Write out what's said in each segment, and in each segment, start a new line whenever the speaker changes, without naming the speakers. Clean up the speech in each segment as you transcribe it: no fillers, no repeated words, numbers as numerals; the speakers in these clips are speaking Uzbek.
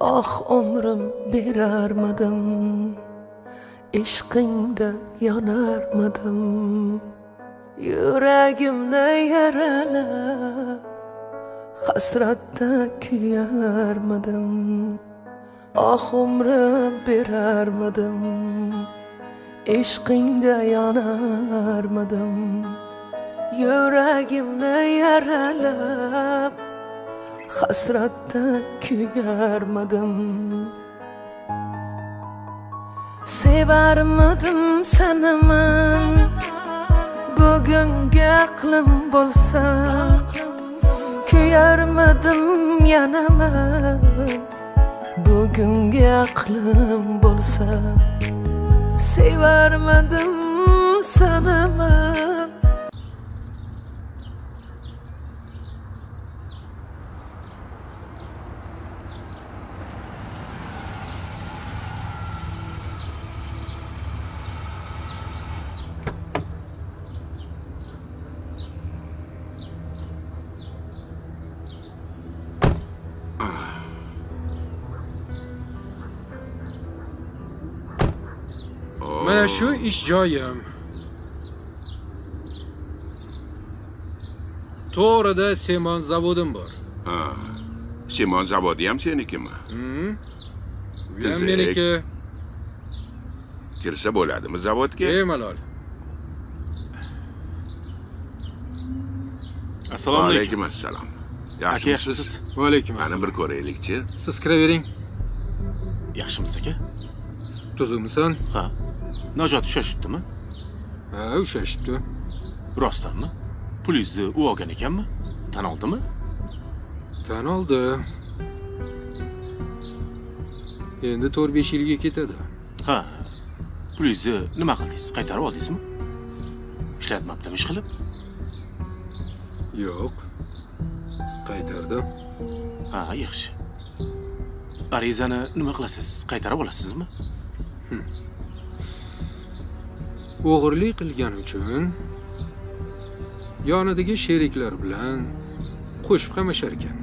Ah umrim berarmadim, ishqingda yonarmadim. Yuragimni yaralab, hasratda kuyarmadim. Ah umrim berarmadim, ishqingda yonarmadim. Yuragimni yaralab, hasratda kuyarmadim. Sevarmadim seni men, bugungi aqlim bo'lsa, kuyarmadim yana men, bugungi aqlim bo'lsa. Sevarmadim seni men.
Mana shu ish joyim. To'g'rida semon zavodim bor.
Semon zavodi ham senikimi?
Bu ham meniki.
Kirsa bo'ladimi zavodga?
Bemalol.
Assalomu alaykum.
Alaykum assalom.
Aka,
Yaxshimisiz?
yaxshimisiz?
Va alaykum
Qani
assalom.
bir ko'raylikchi.
Siz kiravering.
Yaxshimisiz aka?
Tuzukmisan?
Ha. Najot ushashibdimi?
Ha, ushashibdi.
Rostdanmi? Pulingizni u olgan ekanmi? Tan oldimi?
Tan oldi. Endi 4-5 yilga ketadi.
Ha. Pulingizni nima qildingiz? Qaytarib oldingizmi? Ishlatmabdimi ish qilib?
Yo'q. Qaytardim.
Ha, yaxshi. Arizani nima qilasiz? Qaytarib olasizmi?
O'g'irlik qilgani uchun yonidagi sheriklar bilan qo'shib qamashar ekan.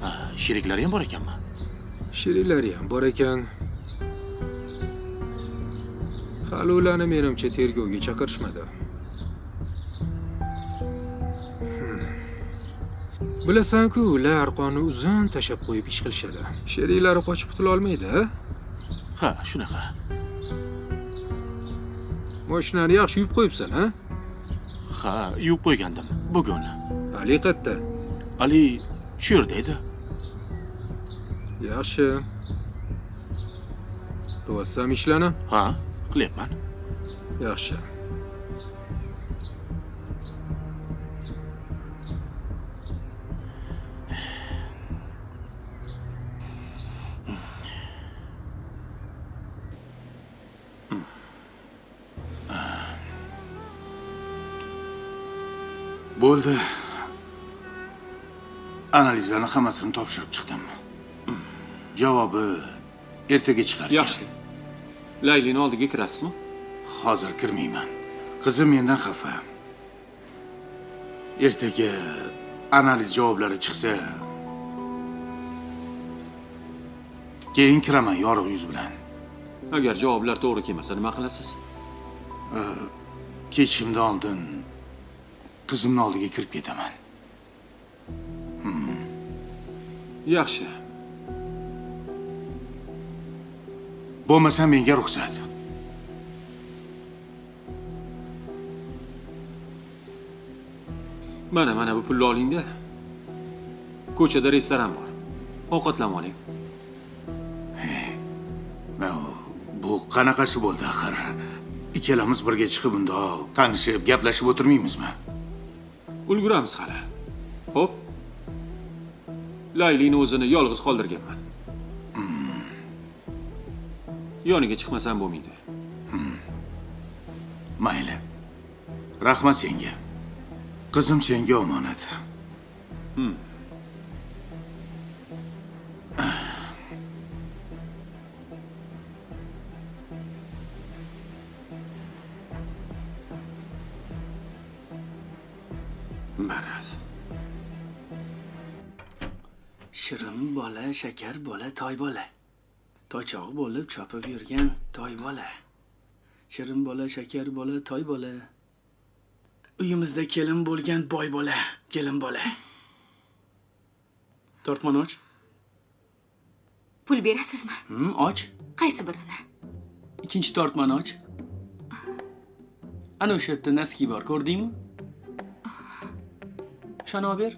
Ha, sheriklari ham bor ekanmi?
Sheriklari ham bor ekan. Hali ularni menimcha tergovga chaqirishmadi. Bilasan-ku, ular arqonni uzun tashab qo'yib ish qilishadi. Sheriklari qochib qutula olmaydi.
Ha, shunaqa.
Mashinani yaxshi yuvib qo'yibsan, ha?
Ha, yuvib qo'ygandim bugun.
Ali qayerda?
Ali shu yerda edi.
Yaxshi. Qilyapsan ishlarni?
Ha, qilyapman.
Yaxshi.
Bo'ldi. Analizlarni hammasini topshirib chiqdim. Javobi ertaga chiqar.
Yaxshi. Laylini oldiga kirasizmi?
Hozir kirmayman. Qizim mendan xafa. Ertaga analiz javoblari chiqsa, keyin kiraman yorug' yuz bilan.
Agar javoblar to'g'ri kelmasa nima qilasiz?
Ketishimdan oldin qizimning oldiga kirib ketaman.
Yaxshi.
Bo'lmasa menga ruxsat.
Mana bu pulni oling-da. Ko'chada restoran bor. Ovqatlanib oling.
Bu qanaqasi bo'ldi axir? Ikkalamiz birga chiqib bundoq tanishib, gaplashib o'tirmaymizmi?
Ulguramiz hali. Xo'p. Laylini o'zini yolg'iz qoldirganman. Yoniga chiqmasam bo'lmaydi.
Mayli. Rahmat senga. Qizim senga omonat.
Shirin bola, shakar bola, toy bola. Toychog'i bo'lib chopib yurgan toy bola. Shirin bola, shakar bola, toy bola. Uyimizda kelin bo'lgan boy bola, kelin bola. Tortmani och.
Pul berasizmi?
Och.
Qaysi birini?
Ikkinchi tortmani och. Ana o'sha yerda naski bor, ko'rdingmi? Shani ber.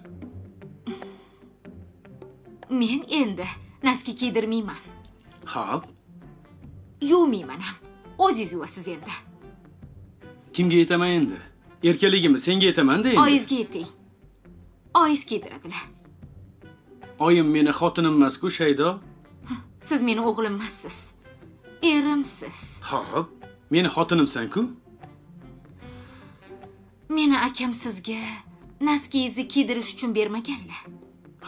Men endi naski kiydirmayman.
Xo'p.
Yuvmayman ham. O'zingiz yuvasiz endi.
Kimga yetaman endi? Erkaligimni senga yetaman-da endi.
Oyingizga yeting. Oyingiz kiydiradilar.
Oyim meni xotinim emas-ku, Shaydo.
Siz meni o'g'lim emassiz. Erimsiz.
Xo'p, meni xotinimsan-ku?
Meni akam sizga naskiyizni kiydirish uchun bermaganlar.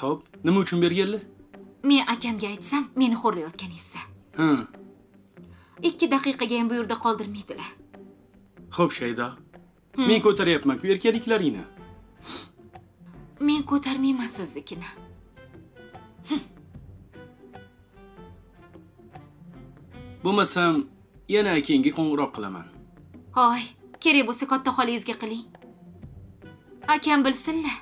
Xo'p, nima uchun berganlar?
Men akamga aytsam, meni xo'rlayotganingizda. 2 daqiqaga ham bu yerda qoldirmaydilar.
Xo'p, Shaydo. Men ko'taryapman-ku erkaliklaringni.
Men ko'tarmayman siznikini.
Bo'lmasam, yana akangga qo'ng'iroq qilaman.
Hoy, kerak bo'lsa katta xolingizga qiling. Akam bilsinlar.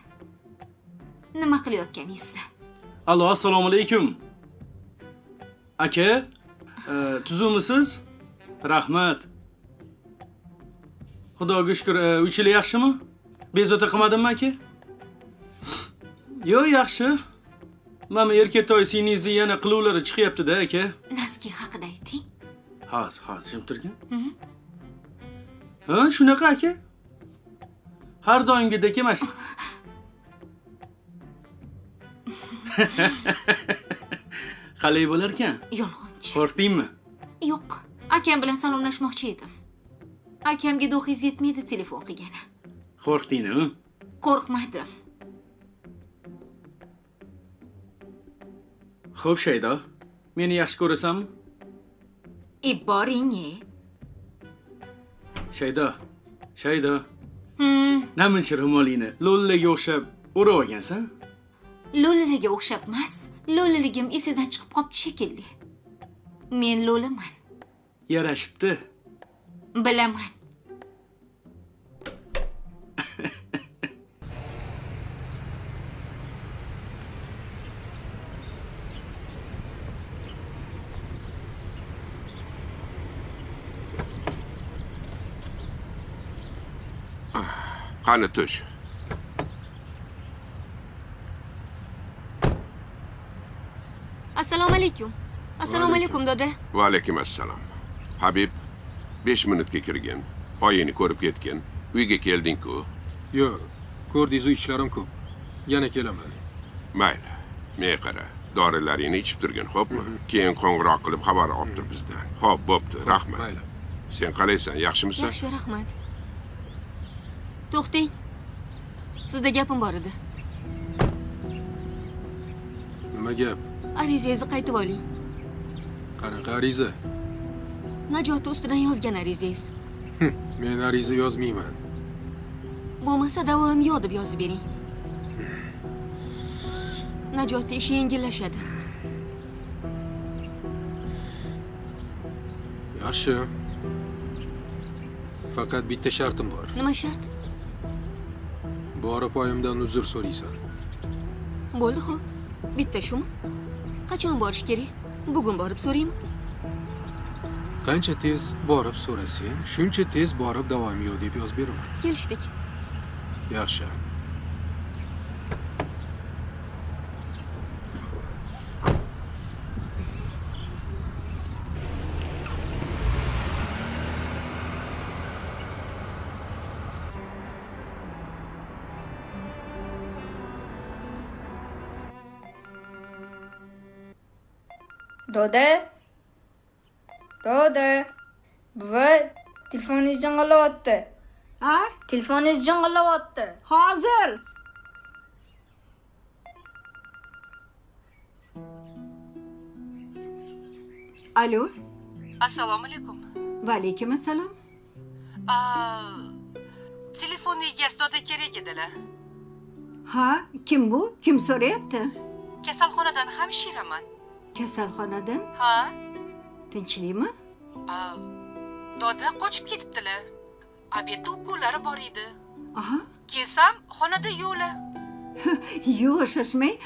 Nima qilayotganingizni.
Allo, assalomu alaykum. Aka, tuzukmisiz? Rahmat. Xudoga shukr, uchilar yaxshimi? Bezovta qilmadimmi aka? Yo'q, yaxshi. Mana erkatoy singlingizni yana qiluvlari chiqyapti-da aka.
Naski haqida ayting.
Hozir jim turgin. Ha, shunaqa aka. Har doimgidek emas. Qalay bo'lar ekan?
Yolg'onchi.
Qo'rqdingmi?
Yo'q, akam bilan salomlashmoqchi edim. Akamga do'qiz yetmaydi telefon qilgani.
Qo'rqdingmi?
Qo'rqmadim.
Xo'p, Shaydo, meni yaxshi ko'rasanmi?
Boring.
Shaydo, Shaydo. Namuncha ro'molingni lo'lilarga o'xshab o'rab olgansan?
Lo'lilarga o'xshab emas. Lo'liligim esidan chiqib qopti shekilli. Men lo'liman.
Yarashibdi.
Bilaman.
Qani tush.
Assalomu alaykum. Assalomu alaykum doda.
Va alaykum assalom. Habib 5 minutga kirgin. Oyingni ko'rib ketgin. Uyga kelding-ku.
Yo'q, ko'rdingiz-u ishlarim ko'p. Yana kelaman.
Mayli. Men qara. Dorilaringni ichib turgin, xo'pmi? Keyin qo'ng'iroq qilib xabar olib tur bizdan. Xo'p, bo'pti, rahmat.
Mayli.
Sen qalaysan, yaxshimisan?
Yaxshi, rahmat. To'xting. Sizda gapim bor edi.
Nima gap?
Arizangizni qaytib oling.
Qanaqa ariza?
Najot ustidan yozgan arizangiz.
Men ariza yozmayman.
Bo'lmasa davom deb yozib bering. Najotning ishi yengillashadi.
Yaxshi. Faqat bitta shartim bor.
Nima shart?
Borib oyimdan uzr so'raysan.
Bo'ldi, xo'p. Bitta shumi? Qachon borish kerak? Bugun borib so'raymi?
Qancha tez borib so'rasang, shuncha tez borib davomi yo'q deb yozib beraman.
Kelishdik.
Yaxshi.
Doda. Buva, telefoningiz jing'illayapti.
Ha?
Telefoningiz jing'illayapti.
Hozir. Alo.
Assalomu alaykum.
Va alaykum assalom.
Telefonni egasi doda kerak edilar.
Ha, kim bu? Kim so'rayapti?
kasalxonadan hamshiraman.
Kasalxonadan?
Ha?
Tinchlikmi?
Doda qochib ketibdilar. Obedda ukollari bor edi.
Aha.
Kelsam, xonada yo'qlar.
Yo'q, shoshmang.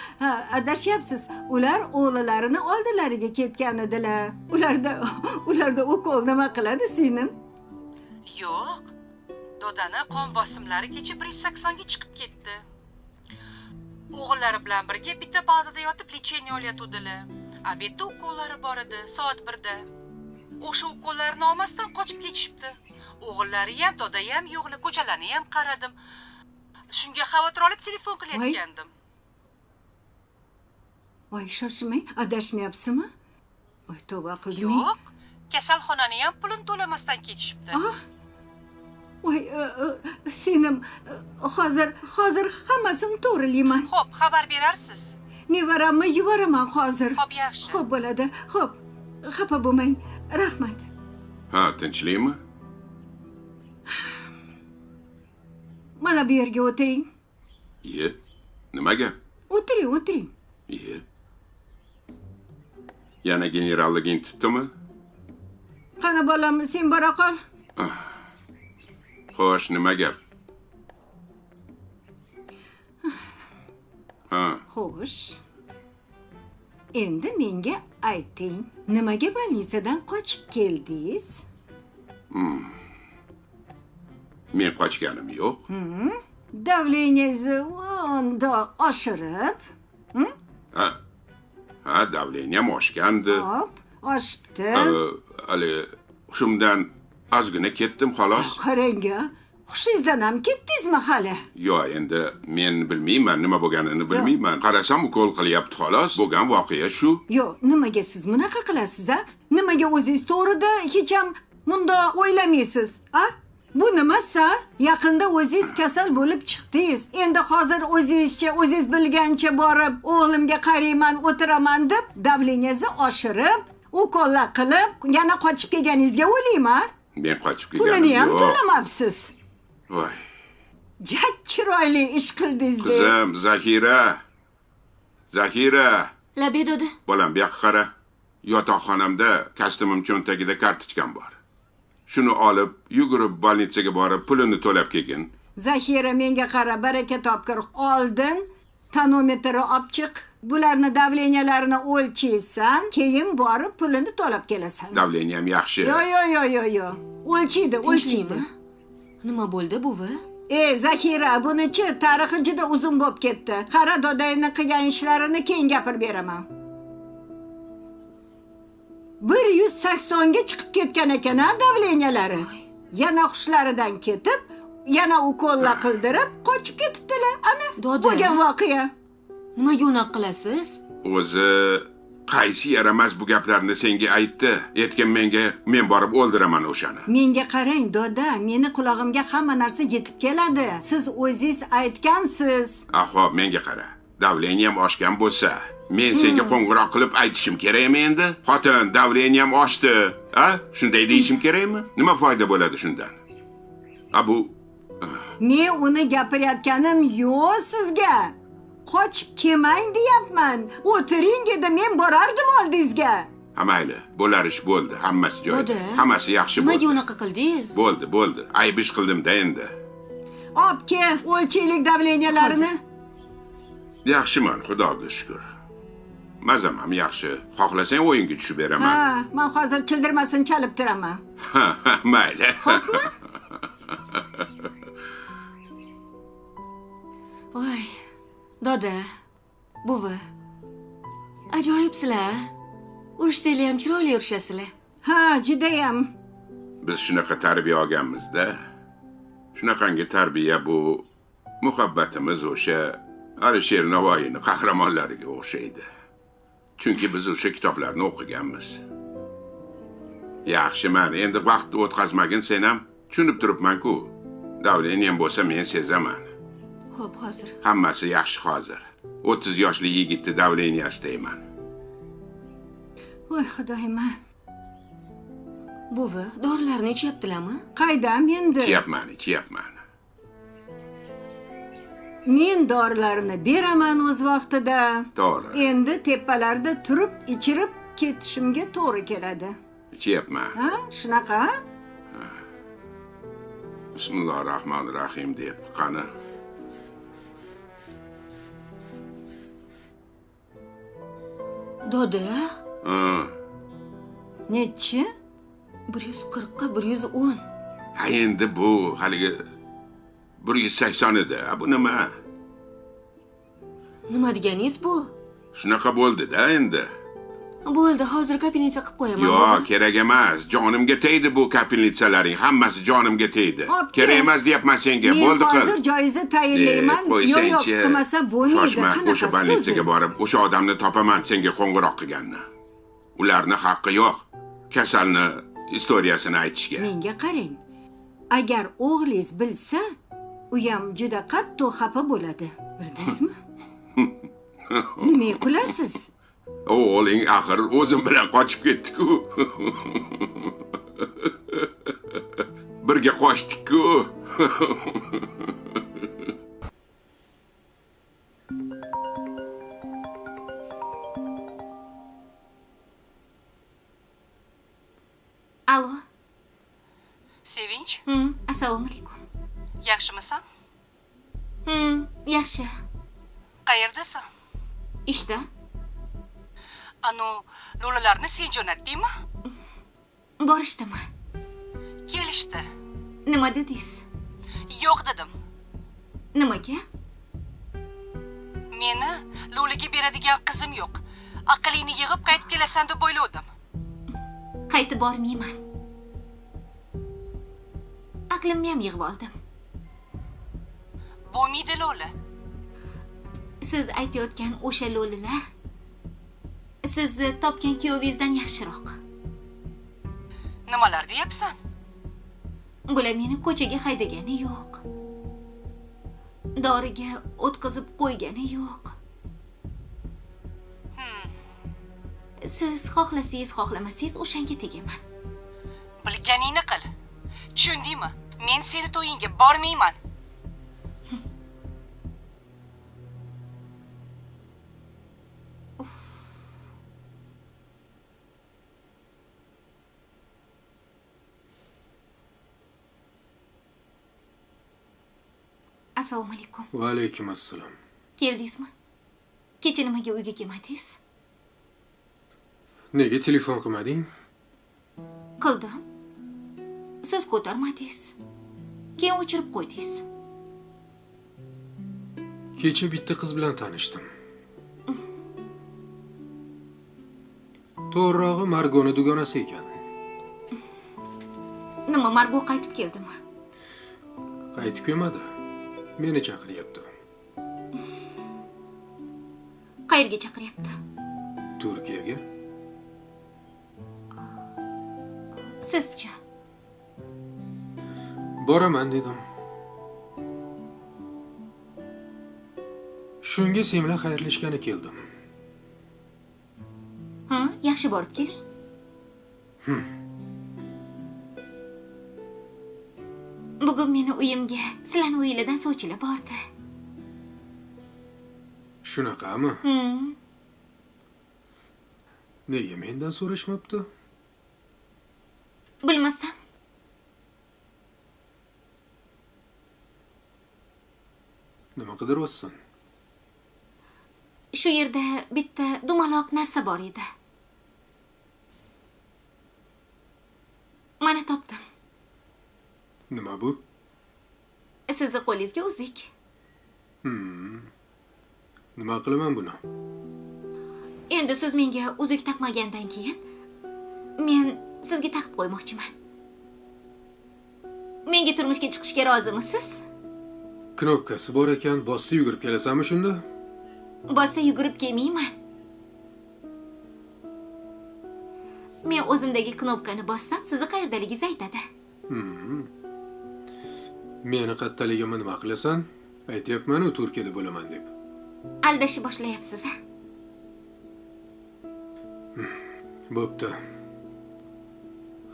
Adashyapsiz. Ular o'g'lilarini oldilariga ketgan edilar. Ularda ukol nima qiladi, singlim?
Yo'q. Dodani qon bosimlari kecha 180 ga chiqib ketdi. O'g'illari bilan birga bitta bazada yotib lecheniya olayotgandilar. Obedda ukollari bor edi, soat 1da. O'sha ukollarni olmasdan qochib ketishibdi. O'g'illari ham, doda ham yo'qlar, ko'chalarni ham qaradim. Shunga xavotir olib telefon qilayotgandim.
Voy, shoshmang, adashmayapsizmi? Voy, tavba qildim.
Yo'q, kasalxonani ham pulini to'lamasdan ketishibdi.
Voy, singlim, hozir hammasini to'g'rilayman.
Xo'p, xabar berarsiz.
Nevaramni yubораman hozir.
Xo'p, yaxshi.
Xo'p bo'ladi. Xo'p. Xafa bo'lmang. Rahmat.
Ha, tinchlikmi?
Mana bu yerga o'tiring.
Iye. Nima gap?
O'tiring.
Iye. Yana generalliging tutdimi?
Qani bolam, sen bora qol.
Xo'sh, nima gap? Ha.
Xo'sh. Endi menga ayting, nimaga больницаdan qochib keldingiz?
Men qochganim yo'q.
Davlengizni unda oshirib,
Ha, davleniyam oshgandi.
hop, oshibdi.
Hali hushimdan ozgina ketdim xolos.
Qarang-a, hushingizdan ham ketdingizmi hali?
Yo'q, endi men bilmayman, nima bo'lganini bilmayman. Qarasam ukol qilyapti xolos. Bo'lgan voqea shu.
Yo'q, nimaga siz bunaqa qilasiz, a? Nimaga o'zingiz to'g'rida hech ham bundoq o'ylamaysiz, a? Bu nimasi? Yaqinda o'zingiz kasal bo'lib chiqdingiz. Endi hozir o'zingizcha, o'zingiz bilgancha borib, o'g'limga qarayman, o'tiraman deb davlengizni oshirib, ukollar qilib, yana qochib kelganingizga o'ylayman.
Men qochib kelganim
Pulini ham
yo'q.
to'lamabsiz.
Voy.
Jak chiroyli ish qildingiz-da.
Qizim, Zahira.
Labe doda.
Bolam, bu yoqqa qara. Yotoqxonamda kostyumim cho'ntagida kartochkam bor. Shuni olib, yugurib больницаga borib, pulini to'lab kelgin.
Zahira, menga qara, baraka topkir. Oldin tonometrni olib chiq. Bularni davleniyalarini o'lchaysan, keyin borib pulini to'lab kelasan.
Davleniyam yaxshi.
Yo'q. O'lchaydi.
Nima bo'ldi, buvi?
Zahira, bunichi tarixi juda uzun bo'lib ketdi. Qara, dodayni qilgan ishlarini keyin gapirib beraman. 180 ga chiqib ketgan ekan, davleniyalari. Yana hushlaridan ketib, yana ukollar qildirib, qochib ketibdilar. Ana, bo'lgan voqea.
Nimaga unaqa qilasiz?
O'zi qaysi yaramas bu gaplarni senga aytdi? Aytgan men borib o'ldiraman o'shani.
Menga qarang, doda, meni qulog'imga hamma narsa yetib keladi. Siz o'zingiz aytgansiz.
Xo'p, menga qara. Davleniyam oshgan bo'lsa, men senga qo'ng'iroq qilib aytishim kerakmi endi? Xotin, davleniyam oshdi. Shunday deyishim kerakmi? Nima foyda bo'ladi shundan? Bu
Men uni gapirayotganim yo'q sizga. Qochib kelmang deyapman. O'tiring edi, men borardim oldingizga.
Mayli, bo'lar ish bo'ldi, hammasi joyida. Hammasi yaxshi bo'ldi.
Nimaga unaqa qildingiz?
Bo'ldi. Ayb ish qildim-da endi.
Obke, o'lchaylik davleniyalarini.
Yaxshiman, xudoga shukr. Mazam ham yaxshi. Xohlasang o'yinga tushib beraman.
Men hozir childirmasini chalib turaman.
Mayli.
Voy, doda, buvi. Ajoyibsizlar. Urushsanglar ham chiroyli urushasizlar.
Judayam.
Biz shunaqa tarbiya olganmiz-da. Shunaqangi tarbiya bu muhabbatimiz o'sha Alisher Navoiyning qahramonlariga o'xshaydi. Chunki biz o'sha kitoblarni o'qiganmiz. Yaxshi, men endi vaqt o'tkazmagin sen ham. Tushunib turibman-ku. Davleniyam bo'lsa men sezaman.
Xo'p, hozir.
Hammasi yaxshi hozir. 30 yoshli yigitni davleniyasdayman.
Voy xudoyim.
Buvi, dorilarni ichyaptilarmi?
Qaydan endi?
Ichyapman.
men dorilarini beraman o'z vaqtida.
To'g'ri.
Endi tepalarda turib, ichirib ketishimga to'g'ri keladi.
Ichyapman.
Ha, shunaqa?
Bismillahirrohmanirrohim deb qani.
Doda,
Ha.
Nechi?
140 ga 110.
Ha endi bu haligi 180 edi. Bu nima?
Nima deganingiz bu?
Shunaqa bo'ldi-da endi.
Bo'ldi, hozir kapelnitsa qilib qo'yaman.
Yo'q, kerak emas. Jonimga tegdi bu kapelnitsalaring. Hammasi jonimga tegdi.
Obke.
Kerak emas deyapman senga.
Men
Bo'ldi qil.
hozir joyiza tayinlayman. Yo'q, qilmasa bo'lmaydi.
Shoshma, o'sha
Qanaqa
больницаga
so'zi?
borib, o'sha odamni topaman senga qo'ng'iroq qilganni. Ularni haqqi yo'q. Kasalni istoriyasini aytishga.
Menga qarang. Agar o'g'lingiz bilsa, u ham juda qattiq xafa bo'ladi. Bildingizmi? Nima qilasiz?
O'g'ling axir o'zim bilan qochib ketdi-ku. Birga qochdik-ku.
Alo.
Sevinch,
Assalomu alaykum.
yaxshimisan?
Yaxshi.
Qayerdasan?
Ishda.
Anu, lo'lalarni sen jo'natdingmi?
Borishdimi?
Kelishdi.
Nima dedingiz?
Yo'q dedim.
Nimaga?
Meni lo'liga beradigan qizim yo'q. Aqlingni yig'ib qaytib kelasan deb o'yladim.
Qaytib bormayman. Aqlimni ham yig'ib oldim.
Bo'lmaydi lo'li.
Siz aytayotgan o'sha lo'lilar sizni topgan kuyovingizdan yaxshiroq.
Nimalar deyapsan?
Bular meni ko'chaga haydagani yo'q. Doriga o'tkazib qo'ygani yo'q. Siz xohlasangiz, xohlamasangiz o'shanga tegaman.
Bilganingni qil. Tushundingmi? Men seni to'yingga bormayman.
Assalomu alaykum.
Va alaykum assalom.
Keldingizmi? Kecha nimaga uyga kelmadingiz?
Nega telefon qilmading?
Qildim. Siz ko'tarmadingiz. Keyin o'chirib qo'ydingiz.
Kecha bitta qiz bilan tanishdim. To'g'rirog'i Margoni dugonasi ekan.
Nima, Margo qaytib keldimi?
Qaytib kelmadi. Meni chaqiryapti.
Qayerga chaqiryapti?
Turkiyaga.
Sizchi?
Boraman dedim. Shunga sen bilan xayrlashgani keldim.
Ha, yaxshi borib keling. Bugun meni uyimga sizlarning uyingizdan sovchilar bordi.
Shunaqami? Nega mendan so'rashmabdi?
Bilmasam.
Nima qidiryapsan?
Shu yerda bitta dumaloq narsa bor edi. Mana topdim.
Nima bu?
Sizni qo'lingizga uzuk.
Nima qilaman buni?
Endi siz menga uzuk taqmagandan keyin men sizga taqib qo'ymoqchiman. Menga turmushga chiqishga rozimisiz?
Knopkasi bor ekan, bossa yugurib kelasanmi shunda?
Bossa yugurib kelmayman. Men o'zimdagi knopkani bossam, sizni qayerdaligingizni aytadi.
Meni qattaligimni nima qilasan? Aytyapman-ku Turkiyada bo'laman deb.
Aldashni boshlayapsiz-a?
Bo'pti.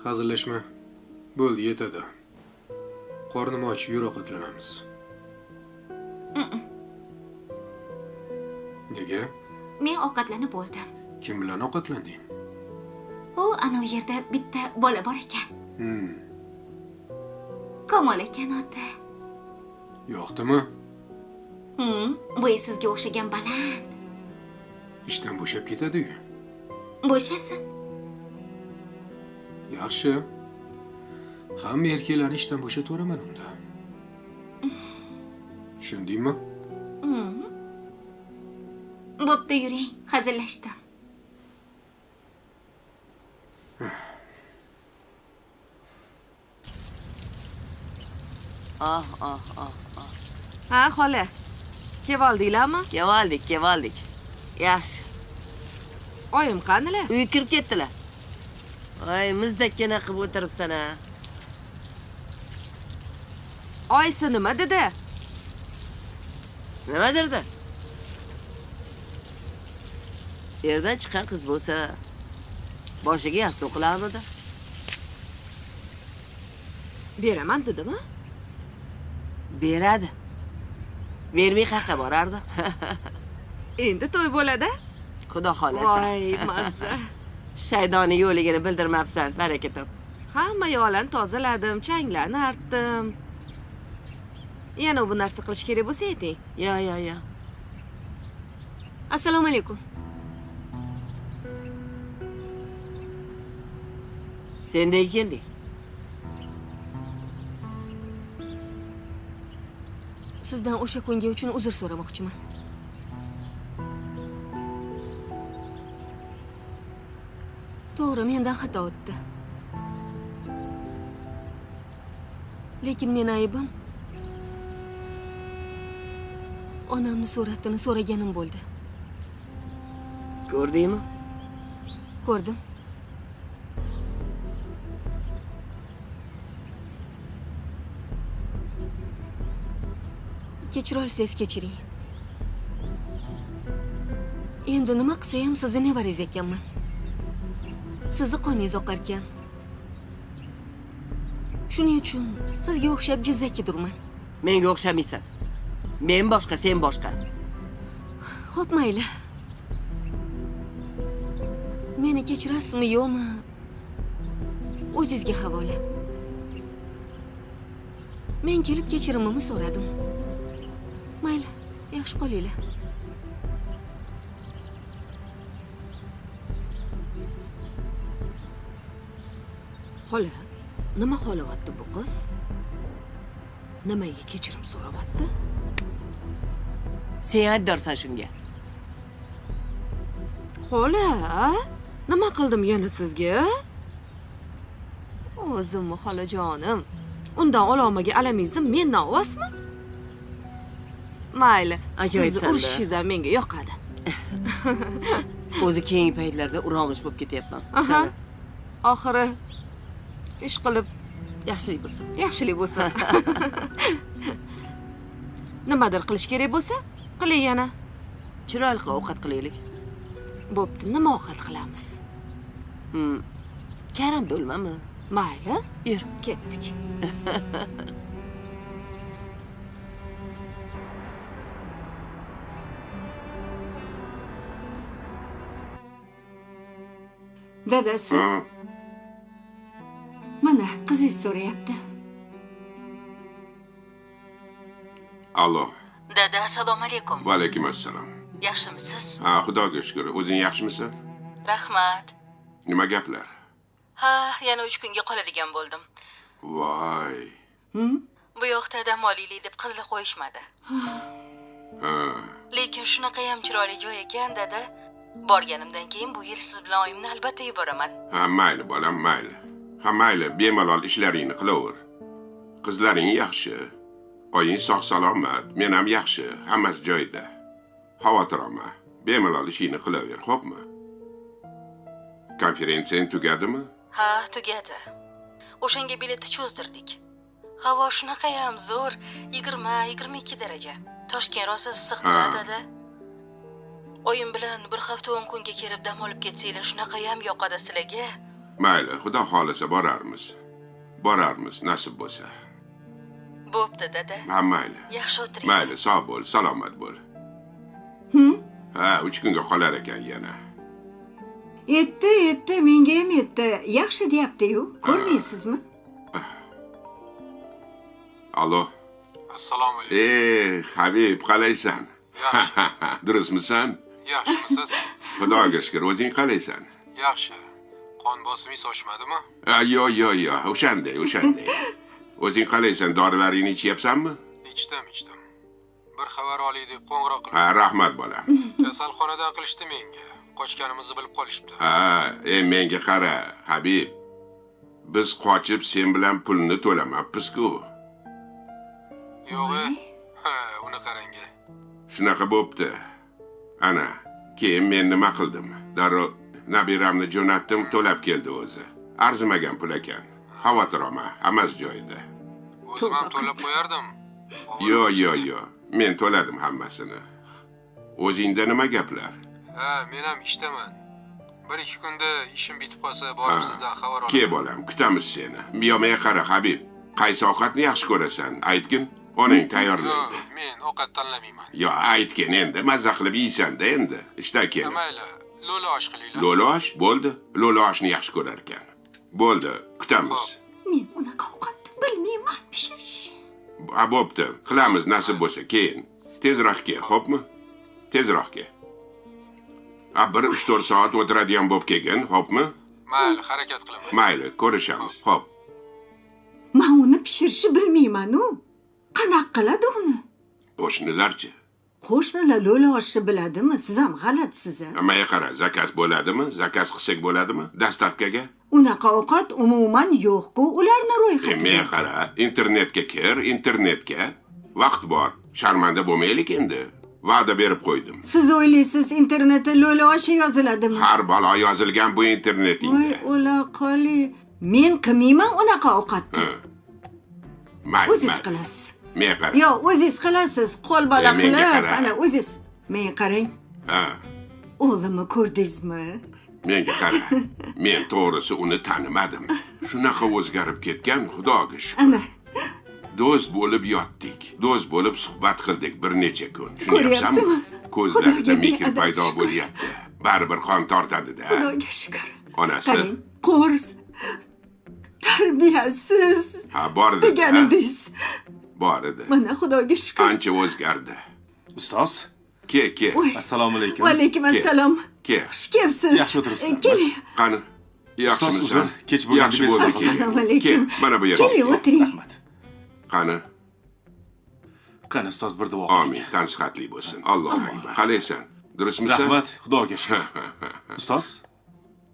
Hazillashma. Bo'ldi, yetadi. Qornim och, yura qotlanamiz.
ovqatlanib bo'ldim.
Kim bilan ovqatlanding?
U anavi yerda bitta bola bor ekan.
Hmm.
Kamol ekan oti.
Yoqdimi?
Bo'yi sizga o'xshagan baland.
Ishdan bo'shab ketadi-yu.
Bo'shasin.
Yaxshi. Hamma erkaklarni ishdan bo'shataveraman unda. Tushundingmi?
Bo'pti, yuring, hazillashdim.
Ha, xola. Kevoldinglarmi?
Kevoldik. Yaxshi.
Oyim qanilar?
Uyga kirib ketdilar. Voy, mizdakkina qilib o'tiribsan-a.
Oyisi nima dedi?
Nima derdi? Yerdan chiqqan qiz bo'lsa, boshiga yastuk qilarmidi?
Beraman dedimi?
Beradi. Vermay qayerga borardi?
Endi to'y bo'ladi?
Xudo xolasa.
Voy, mazza.
Shaydoni yo'ligini bildirmabsan, baraka top.
Hamma yo'lan tozaladim, changlarni artdim. Yana bu narsa qilish kerak bo'lsa ayting.
Yo.
Assalomu alaykum.
Sendek kelding.
Sizdan o'sha kungi uchun uzr so'ramoqchiman. To'g'ri, mendan xato o'tdi. Lekin men aybim onamni suratini so'raganim bo'ldi.
Ko'rdingmi?
Ko'rdim. Kechira olsangiz kechiring. Endi nima qilsa ham sizni nevarangiz ekanman. Sizni qoningiz oqar ekan. Shuning uchun sizga o'xshab jizzakidurman.
Menga o'xshamaysan. Men boshqa, sen boshqa.
Xo'p, mayli. Meni kechirasizmi, yo'qmi? O'zingizga havola. Men kelib kechirimimni so'radim. Mayli, yaxshi qolinglar. Xola, nima xolayapti bu qiz? Nimaga kechirim so'rayapti?
Sen aybdorsan shunga.
Xola, nima qildim yana sizga? O'zimmi xolajonim? Undan ololmagan alamingizni mendan olasizmi? Mayli, sizni urishingiz ham menga yoqadi.
O'zi keyingi paytlarda urong'ish bo'lib ketyapman.
Oxiri ish qilib
Yaxshilik bo'lsin.
yaxshilik bo'lsin. Nimadir qilish kerak bo'lsa, qiling yana.
Chiroyli ovqat qilaylik.
Bo'pti, nima ovqat qilamiz?
Karam do'lmami?
Mayli,
Yur.
ketdik.
Dadasi, mana qizingiz so'rayapti.
Allo.
Dada, assalomu alaykum.
Va alaykum assalom.
Yaxshimisiz?
Ha, xudoga shukr. O'zing yaxshimisan?
Rahmat.
Nima gaplar?
Ha, yana 3 kunga qoladigan bo'ldim.
Voy.
Bu yoqda dam olaylik deb qizla qo'yishmadi.
Ha.
Lekin shunaqa ham chiroyli joy ekan, dada. Borganimdan keyin bu yil siz bilan oyimni albatta yuboraman.
Ha, mayli bolam, mayli. Ha, mayli, bemalol ishlaringni qilaver. Qizlaring yaxshi. Oying sog' salomat, men ham yaxshi, hammasi joyida. Xavotir olma. Bemalol ishingni qilaver, xo'pmi? Konferensiyang tugadimi?
Ha, tugadi. O'shanga biletni cho'zdirdik. Havo shunaqa ham zo'r, 20-22 daraja. Toshkent rosa issiq dada. Oyim bilan bir hafta 10 kunga kelib dam olib ketsanglar, shunaqa ham yoqadi sizlarga.
Mayli, xudo xolasa borarmiz. Borarmiz, nasib bo'lsa.
Bo'pti, dada.
Ha, mayli.
Yaxshi o'tiring.
Mayli, sog' bo'l, salomat bo'l. Ha, 3 kunga qolar ekan yana.
Yetdi, menga ham yetdi. Yaxshi deyapti-yu. Ko'rmaysizmi?
Alo.
Assalomu alaykum.
Habib, qalaysan? Durustmisan?
Yaxshimisiz?
Xudoga shukr, o'zing qalaysan?
Yaxshi. Qon bosimingiz oshmadimi?
Yo, o'shanday. O'zing qalaysan, dorilaringni ichyapsanmi?
Ichdim. Bir xabar olay deb qo'ng'iroq qildim.
Ha, rahmat bolam.
Kasalxonadan qilishdi menga. Qochganimizni bilib qolishibdi.
Ha, menga qara, Habib. Biz qochib sen bilan pulni to'lamabmiz-ku.
Yo'q, ha, uni qarang.
Shunaqa bo'pti. Ana, keyin men nima qildim? Darrov nabiramni jo'natdim, to'lab keldi o'zi. Arzimagan pul ekan. Xavotir olma, hammasi joyida.
O'zim ham to'lab qo'yardim.
Yo. Men to'ladim hammasini. O'zingda nima gaplar?
Ha, men ham ishdaman. 1-2 kunda ishim bitib qolsa, borib sizdan xabar olaman.
Ke bolam, kutamiz seni. Miyomaga qara, Habib. Qaysi ovqatni yaxshi ko'rasan? Aytgin, onang tayyorlaydi.
Men ovqat tanlamayman.
Yo, aytgin endi, mazza qilib yeysan-da endi. Ishdan kelib.
Mayli, lo'li osh qilinglar.
Lo'li osh? Bo'ldi. Lo'li oshni yaxshi ko'rar ekan. Bo'ldi, kutamiz.
Men unaqa ovqatni bilmayman pishirishni.
Bo'pti. Qilamiz nasib bo'lsa keyin. Tezroq kel, xo'pmi? Tezroq kel. 1-3-4 soat o'tiradigan bo'lib kelgin, xo'pmi?
Mayli, harakat qilaman.
Mayli, ko'rishamiz. Xo'p.
Men uni pishirishni bilmayman-u. Qanaqa qiladi uni?
Qo'shnilarchi?
Qo'shnilar lo'li oshni biladimi? Siz ham g'alatsiz.
Menga qara, zakaz bo'ladimi? Zakaz qilsak bo'ladimi? Dastavkaga?
Unaqa ovqat umuman yo'q-ku, ularni ro'yxatiga.
Menga qara, internetga kir, internetga. Vaqt bor. Sharmanda bo'lmaylik endi. Va'da berib qo'ydim.
Siz o'ylaysiz internetda lo'li oshi yoziladimi?
Har balo yozilgan bu internetingda.
Voy, o'la qoli. Men qilmayman unaqa ovqatni.
Mayli.
O'zingiz qilasiz.
Menga qara.
Yo, o'zingiz qilasiz. Qo'l bola
Menga
qilib,
qara.
ana o'zingiz. Menga qarang.
Ha.
O'g'limni ko'rdingizmi?
Menga qara. Men to'g'risi uni tanimadim. Shunaqa o'zgarib ketgan, Xudoga shukr.
Ana.
Do'st bo'lib yotdik. Do'st bo'lib suhbat qildik bir necha kun.
Ko'ryapsizmi?
Ko'zlarida mehr
Xudoga
paydo
shukr.
bo'lyapti. Baribir qon tortadi-da.
Xudoga shukr.
Onasi.
Qarang, qo'rs. Tarbiyasiz.
Ha, bor edi.
Deganingiz.
Bor edi.
Mana Xudoga shukr.
Ancha o'zgardi.
Ustoz,
Ke.
assalomu alaykum.
Va alaykum assalom.
Ke.
Xush kelibsiz.
Yaxshi o'tiribsizlar.
Keling.
Qani? Yaxshimisan?
uzr, kech bo'lganda
Yaxshi bo'ldi.
bezovta qildim.
Assalomu alaykum.
Ke, mana bu yerga.
Keling, o'tiring.
Rahmat.
Qani?
Qani ustoz bir duo
Amin. Tansihatli bo'lsin. Allohu akbar. Qalaysan? Durustmisan?
Rahmat, Xudoga shukr. Ustoz,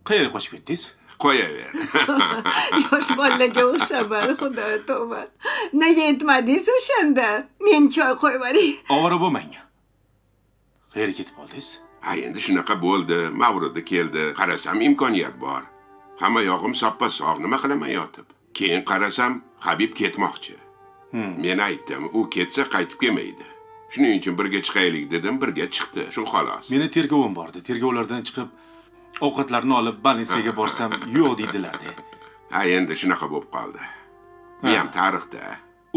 qayerga qochib ketdingiz?
Qo'yaver.
Yosh bolaga o'xshaman, xudo tavba. Nega aytmadingiz o'shanda? Men choy qo'yib yuboray.
Ovora bo'lmang. Qayerga ketib qoldingiz?
Ha, endi shunaqa bo'ldi. Mavrudi keldi. Qarasam imkoniyat bor. Hamma yog'im soppa-sog', nima qilaman yotib. Keyin qarasam, Habib ketmoqchi. Men aytdim, u ketsa qaytib kelmaydi. Shuning uchun birga chiqaylik dedim, birga chiqdi. Shu xolos.
Meni tergovim bordi. Tergovlardan chiqib ovqatlarni olib Balinsiyaga borsam, yo'q deydilar-da.
Ha, endi shunaqa bo'lib qoldi. Men ham tarixda.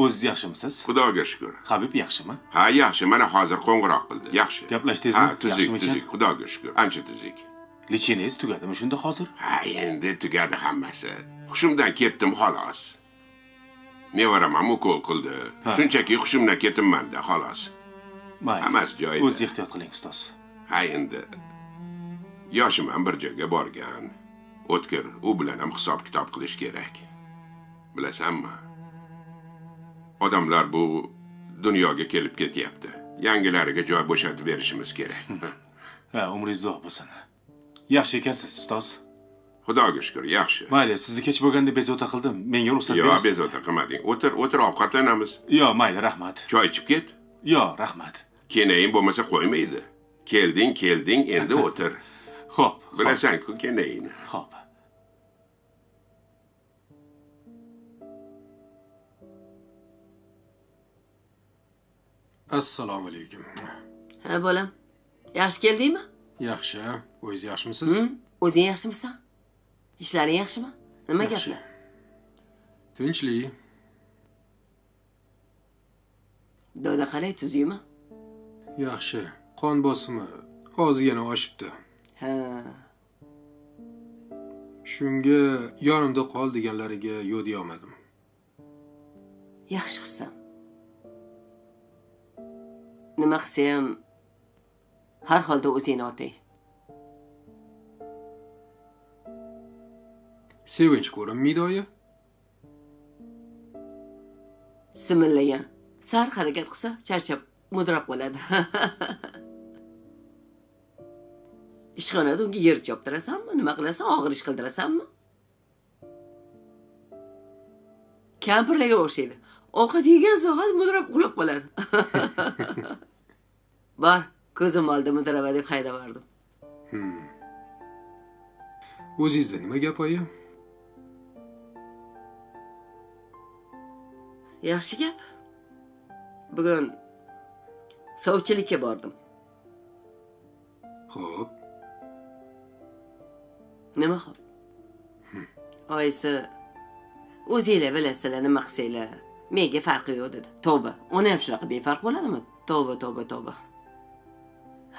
O'zingiz yaxshimisiz?
Xudoga shukr.
Habib yaxshimi?
Ha, yaxshi. Mana hozir qo'ng'iroq qildi. Yaxshi.
Gaplashdingizmi?
Ha, tuzuk. Xudoga shukr. Ancha tuzuk.
Licheniyaz tugadimi shunda hozir?
Ha, endi tugadi hammasi. Hushimdan ketdim xolos. Nevaram ham ukol qildi. Shunchaki hushimdan ketimman-da xolos.
Mayli.
Hammasi joyida.
O'zingiz ehtiyot qiling, ustoz.
Ha, endi yoshim ham bir joyga borgan. O'tkir, u bilan ham hisob-kitob qilish kerak. Bilasanmi? Odamlar bu dunyoga kelib ketyapti. Yangilariga joy bo'shatib berishimiz kerak.
Ha, umringiz uzoq bo'lsin. Yaxshi ekansiz, ustoz.
Xudoga shukr, yaxshi.
Mayli, sizni kech bo'lganda bezovta qildim. Menga ruxsat
Yo,
berasiz?
bezovta qilmading. O'tir, ovqatlanamiz.
Yo, mayli, rahmat.
Choy ichib ket.
Yo, rahmat.
Kenayin bo'lmasa qo'ymaydi. Kelding, endi o'tir.
Xo'p.
Bilasan-ku kenayin.
Xo'p.
Assalomu alaykum.
Ha, bolam. Yaxshi keldingmi?
Yaxshi. O'zingiz yaxshimisiz?
O'zing yaxshimisan? Ishlaring yaxshimi? Nima
Yaxshi.
gaplar?
Tinchlik.
Doda qalay, tuzukmi?
Yaxshi. Qon bosimi Ozgina oshibdi.
Ha.
Shunga yonimda qol deganlariga yo'l olmadim.
Yaxshi qilsan. Nima qilsam, har holda o'zingni otay.
Sevinch ko'rinmaydi, oyi.
Simillagan. Sar harakat qilsa, charchab mudrab qoladi. Ishxonada unga yer choptirasanmi? Nima qilasan? Og'ir ish qildirasanmi? Kampirlarga o'xshaydi. Ovqat yegan so'g'at mudrab uxlab qoladi. Bor, ko'zim oldi mudraba deb haydab bordim.
O'zingizda nima gap, oyi?
Yaxshi gap. Bugun sovchilikka bordim.
Xo'p.
Nima xo'p? Oyisi, o'zinglar bilasizlar nima qilsanglar, menga farqi yo'q dedi. Tavba, uni ham shunaqa befarq bo'ladimi? Tavba, tavba, tavba.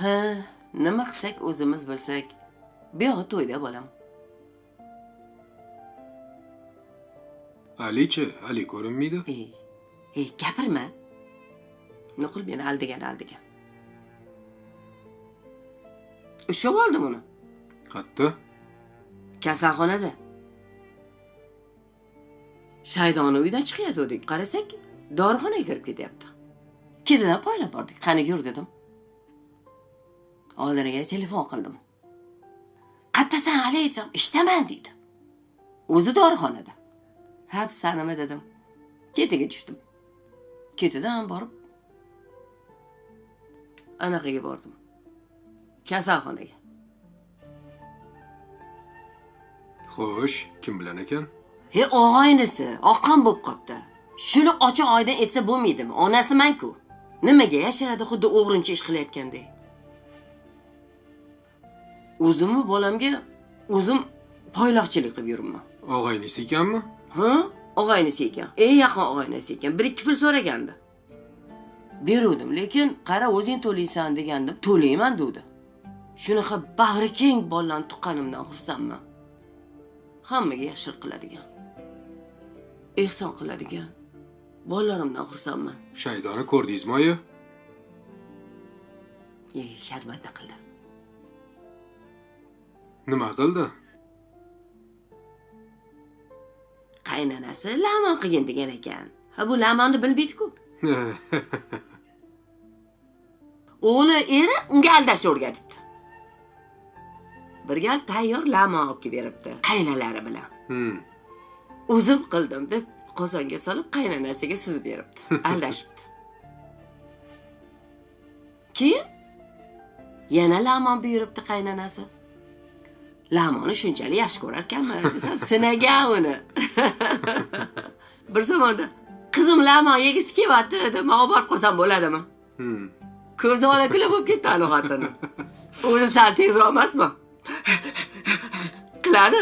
Ha, nima qilsak o'zimiz bilsak, buyog'i to'yda bo'lam.
Ali-chi, Ali ko'rinmaydi?
Gapirma. Nuqul meni aldagan. Ushlab oldim uni.
Qayerda?
Kasalxonada. Shaydoni uydan chiqayotgandik, qarasak, dorixonaga kirib ketyapti. Ketidan poylab bordik. Qani yur dedim. Oldiniga telefon qildim. Qayerdasan Ali aytsam, ishdaman deydi. O'zi dorixonada. Hapsanimi dedim. Ketiga tushdim. Ketidan borib anaqaga bordim. Kasalxonaga.
Xo'sh, kim bilan ekan?
Og'aynisi, oqqan bo'lib qopti. Shuni ochiq oydan esa bo'lmaydimi? Onasiman-ku. Nimaga yashiradi xuddi o'g'rincha ish qilayotgandek? O'zimni bolamga o'zim poyloqchilik qilib yuribman.
Og'aynisi ekanmi?
Ha? Og'aynisi ekan. Yaqin og'aynisi ekan. 1-2 pul so'ragandi. Beruvdim, lekin qara o'zing to'laysan degandim. To'layman dedi. Shunaqa bag'ri keng bolani tuqqanimdan xursandman. Hammaga yaxshilik qiladigan. Ehson qiladigan. Bolalarimdan xursandman.
Shaydoni ko'rdingizmi, oyi?
Sharmanda qildi.
Nima qildi?
Qaynanasi lamon qilgin degan ekan. Ha, bu lamonni bilmaydi-ku. O'g'li eri unga aldashni o'rgatibdi. Bir gal tayyor lamon olib kelib beribdi, qaynalari bilan. O'zim qildim deb qozonga solib qaynanasiga suzib beribdi. Aldashibdi. Keyin yana lamon buyuribdi qaynanasi. Lamonni shunchalik yaxshi ko'rar ekanmi desam, sinagan uni. Bir zamonda qizim lamon yegisi kelyapti deb, men olib borib qo'ysam bo'ladimi? Ko'zi ola-kula bo'lib ketdi ana xotini. O'zi sal tezroq emasmi? Qiladi.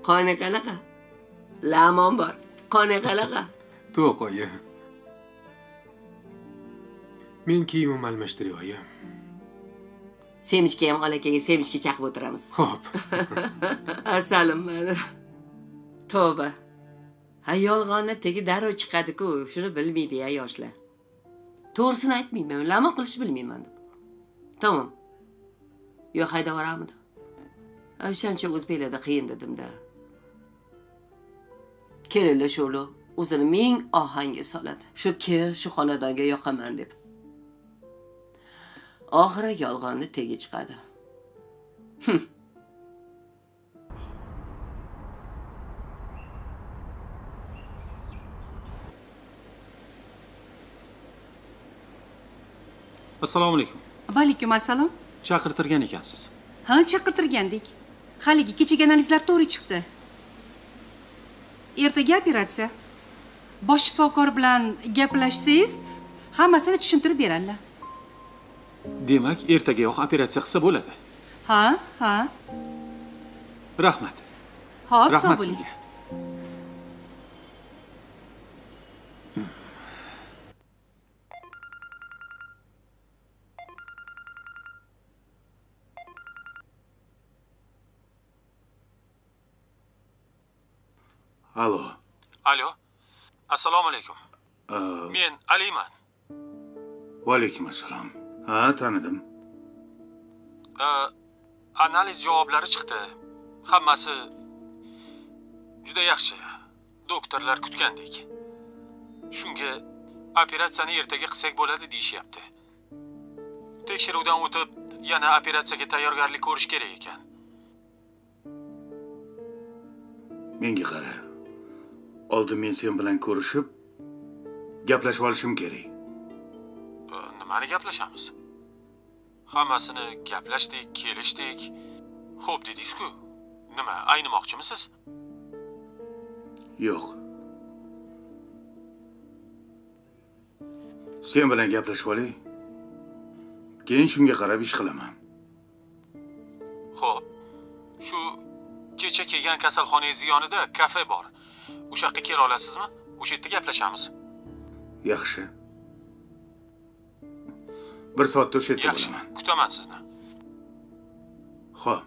Qoni qanaqa? Lamon bor. Qoni qanaqa?
To'q, oyi. Men kiyimimni almashtiray, oyi.
Semishga ham olakaga semishga chaqib o'tiramiz.
Xo'p.
Asalim meni. Tavba. Ha, yolg'onni tegi darrov chiqadi-ku, shuni bilmaydi-ya yoshlar. To'g'risini aytmayman, lamon qilish bilmayman deb. Tamam. Yo haydab boramidi? O'shancha o'zbeklarda qiyin dedim-da. Kelinlar sho'lo o'zini ming ohangga soladi. Shu xonadonga yoqaman deb. Oxiri yolg'onni tegi chiqadi.
Assalomu alaykum.
Va alaykum assalom.
Chaqirtirgan ekansiz.
Ha, chaqirtirgandik. Haligi kechagi analizlar to'g'ri chiqdi. Ertaga operatsiya. Bosh shifokor bilan gaplashsangiz, hammasini tushuntirib beradilar.
Demak, ertagayoq operatsiya qilsa bo'ladi.
Ha.
Rahmat.
Xo'p, sog'
Rahmat
bo'ling.
sizga.
Alo.
Alo. Assalomu alaykum. Men Aliman.
Va alaykum assalom. Ha, tanidim.
Analiz javoblari chiqdi. Hammasi juda yaxshi. Doktorlar kutgandek. Shunga operatsiyani ertaga qilsak bo'ladi deyishyapti. Tekshiruvdan o'tib, yana operatsiyaga tayyorgarlik ko'rish kerak ekan.
Menga qara. Oldin men sen bilan ko'rishib, gaplashib olishim kerak.
Nimani gaplashamiz? Hammasini gaplashdik, kelishdik. Xo'p dedingiz-ku. Nima, aynimoqchimisiz?
Yo'q. Sen bilan gaplashib olay. Keyin shunga qarab ish qilaman.
Xo'p. Shu kecha kelgan kasalxonangiz yonida kafe bor. O'sha yoqqa kela olasizmi? O'sha yerda gaplashamiz.
Yaxshi. 1 soatda o'sha yerda bo'laman.
Kutaman sizni.
Xo'p.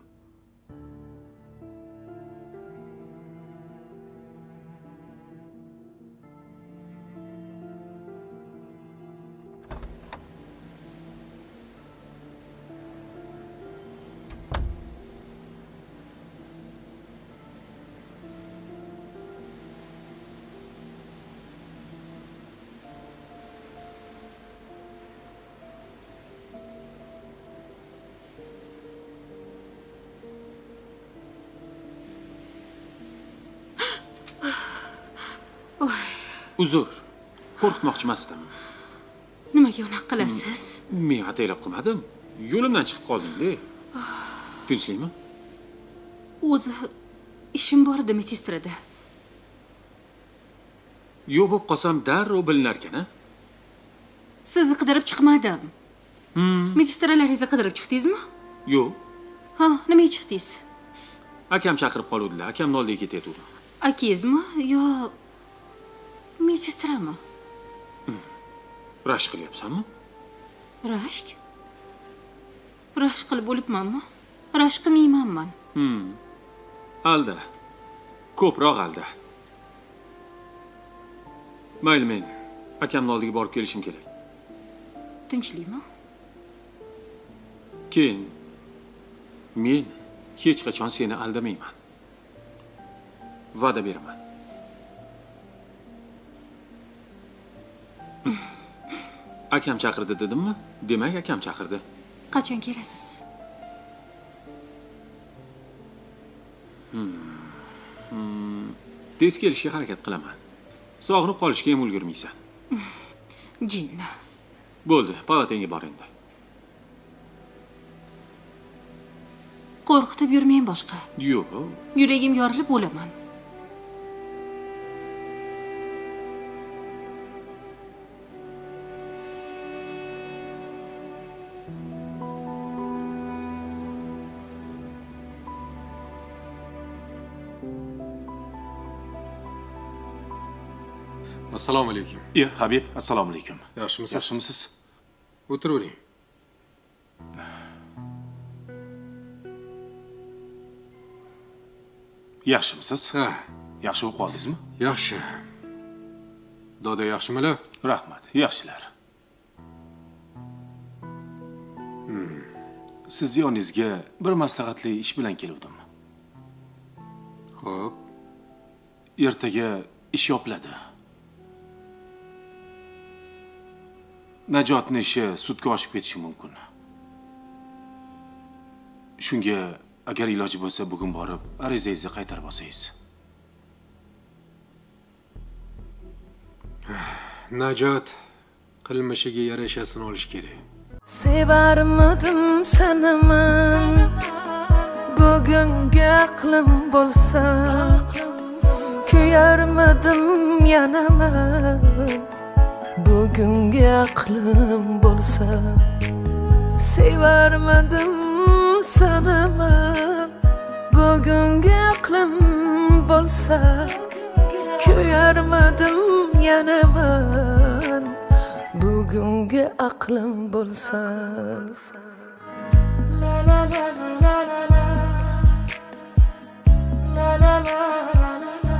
Uzr. Qo'rqitmoqchi emasdim.
Nimaga unaqa qilasiz?
Men ataylab qilmadim. Yo'limdan chiqib qoldim-da. Tinchlikmi?
O'zi ishim bor edi medistrada.
Yo'q bo'lib qolsam darrov bilinar ekan-a?
Sizni qidirib chiqmadim. Medistralaringizni qidirib chiqdingizmi?
Yo'q.
Ha, nimaga chiqdingiz?
Akam chaqirib qoluvdilar. Akamning oldiga ketayotgandim.
Akangizmi yo medistrami?
Rashk qilyapsanmi?
Rashk? Rashk qilib o'libmanmi? Rashk qilmaymanman.
Alda. Ko'proq alda. Mayli, men akamning oldiga borib kelishim kerak.
Tinchlikmi?
Keyin men hech qachon seni aldamayman. Va'da beraman. Akam chaqirdi dedimmi? Demak, akam chaqirdi.
Qachon kelasiz?
Tez kelishga harakat qilaman. Sog'inib qolishga ham ulgurmaysan.
Jinni.
Bo'ldi, palatanga bor endi.
Qo'rqitib yurmang boshqa.
Yo'q.
Yuragim yorilib o'laman.
Assalomu alaykum.
Habib, assalomu alaykum.
Yaxshimisiz?
Yaxshimisiz?
O'tiravering.
Yaxshimisiz?
Ha,
Yaxshi bo'lib qoldingizmi?
yaxshi. Doda yaxshimilar?
Rahmat, yaxshilar. Siz yoningizga bir maslahatli ish bilan keldim.
Xo'p.
Ertaga ish yopiladi. Najotning ishi sudga oshib ketishi mumkin. Shunga agar iloji bo'lsa bugun borib arizangizni qaytarib olsangiz.
Najot qilmishiga yarashasini olish kerak.
Sevarmidim seni men bugungi aqlim bo'lsa, kuyarmidim yana men bugungi aqlim bo'lsa. Sevarmidim seni men bugungi aqlim bo'lsa, kuyarmidim yana men bugungi aqlim bo'lsa. La la la la la la la la la la la la.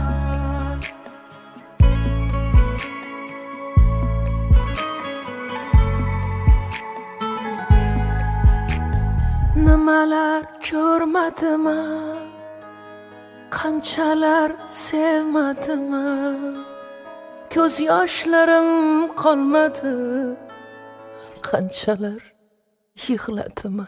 nimalar ko'rmadimmi, qanchalar sevmadimmi, ko'z yoshlarim qolmadi, qanchalar yig'ladimmi.